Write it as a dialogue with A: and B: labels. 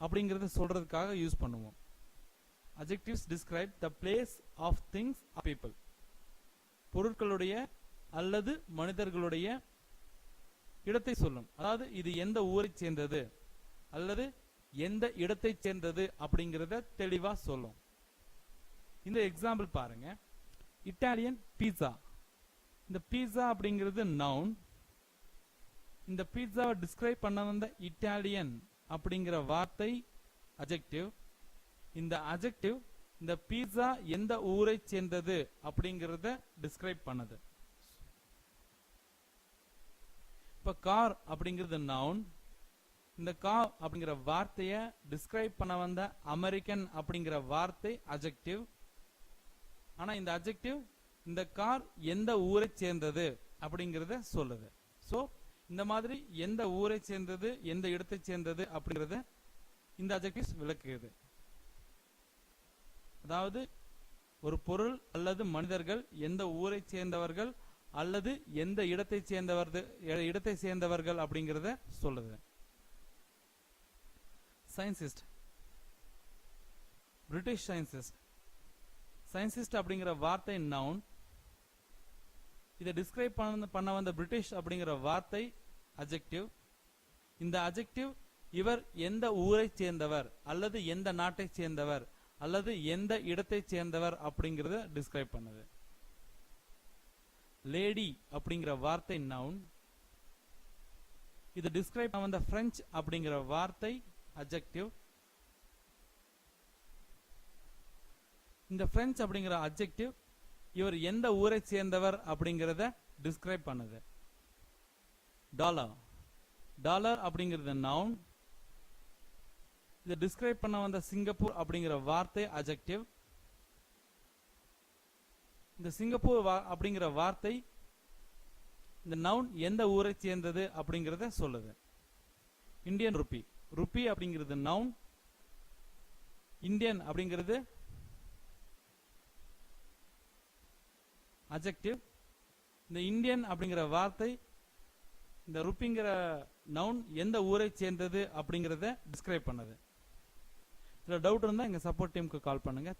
A: அப்படிங்கறத சொல்றதுக்காக யூஸ் பண்ணுவோம். adjectives describe the place of things or people. பொருட்களுடைய அல்லது மனிதர்களுடைய இடத்தை சொல்லும். அதாவது இது எந்த ஊரை சேர்ந்தது அல்லது எந்த இடத்தை சேர்ந்தது அப்படிங்கறத தெளிவா சொல்லும். இந்த எக்ஸாம்பிள் பாருங்க. Italian pizza. இந்த பீட்சா அப்படிங்கிறது நவுன். இந்த பீட்சாவை டிஸ்கிரைப் பண்ண வந்த இட்டாலியன் அப்படிங்கிற வார்த்தை அட்ஜெக்டிவ். இந்த அட்ஜெக்டிவ் இந்த பீட்சா எந்த ஊரை சேர்ந்தது அப்படிங்கறத டிஸ்கிரைப் பண்ணுது. இப்ப கார் அப்படிங்கிறது நவுன். இந்த கார் அப்படிங்கிற வார்த்தையை டிஸ்கிரைப் பண்ண வந்த அமெரிக்கன் அப்படிங்கிற வார்த்தை அட்ஜெக்டிவ். ஆனா இந்த அட்ஜெக்டிவ் இந்த கார் எந்த ஊரை சேர்ந்தது அப்படிங்கறத சொல்லுது. சோ இந்த மாதிரி எந்த ஊரை சேர்ந்தது எந்த இடத்தை சேர்ந்தது அப்படிங்கறத இந்த அட்ஜெக்டிவ்ஸ் விளக்குகிறது. அதாவது ஒரு பொருள் அல்லது மனிதர்கள் எந்த ஊரை சேர்ந்தவர்கள் அல்லது எந்த இடத்தை சேர்ந்தவர்கள் அப்படிங்கறத சொல்லுது. சயின்டிஸ்ட். British scientist. சயின்டிஸ்ட் அப்படிங்கிற வார்த்தை நவுன். இதை டிஸ்கிரைப் பண்ண வந்த பிரிட்டிஷ் அப்படிங்கிற வார்த்தை அட்ஜெக்டிவ். இந்த அட்ஜெக்டிவ் இவர் எந்த ஊரை சேர்ந்தவர் அல்லது எந்த நாட்டை சேர்ந்தவர் அல்லது எந்த இடத்தை சேர்ந்தவர் அப்படிங்கறத டிஸ்கிரைப் பண்ணுது. லேடி அப்படிங்கிற வார்த்தை நவுன். இது டிஸ்கிரைப் பண்ண வந்த பிரெஞ்சு அப்படிங்கிற வார்த்தை அட்ஜெக்டிவ். இந்த பிரெஞ்சு அப்படிங்கிற அட்ஜெக்டிவ் இவர் எந்த ஊரை சேர்ந்தவர் அப்படிங்கறத டிஸ்கிரைப் பண்ணுது. டாலர். டாலர் அப்படிங்கிறது நவுன். இதை டிஸ்கிரைப் பண்ண வந்த சிங்கப்பூர் அப்படிங்கிற வார்த்தை அட்ஜெக்டிவ். இந்த சிங்கப்பூர் அப்படிங்கிற வார்த்தை இந்த நவுன் எந்த ஊரை சேர்ந்தது அப்படிங்கறத சொல்லுது. Indian rupee. ருப்பி அப்படிங்கிறது நவுன். இந்தியன் அப்படிங்கிறது அட்ஜெக்டிவ். இந்த இந்தியன் அப்படிங்கிற வார்த்தை இந்த ருப்பிங்கிற நவுன் எந்த ஊரை சேர்ந்தது அப்படிங்கறத டிஸ்கிரைப் பண்ணுது. இதுல டவுட் இருந்தா எங்க சப்போர்ட் டீமுக்கு கால் பண்ணுங்க.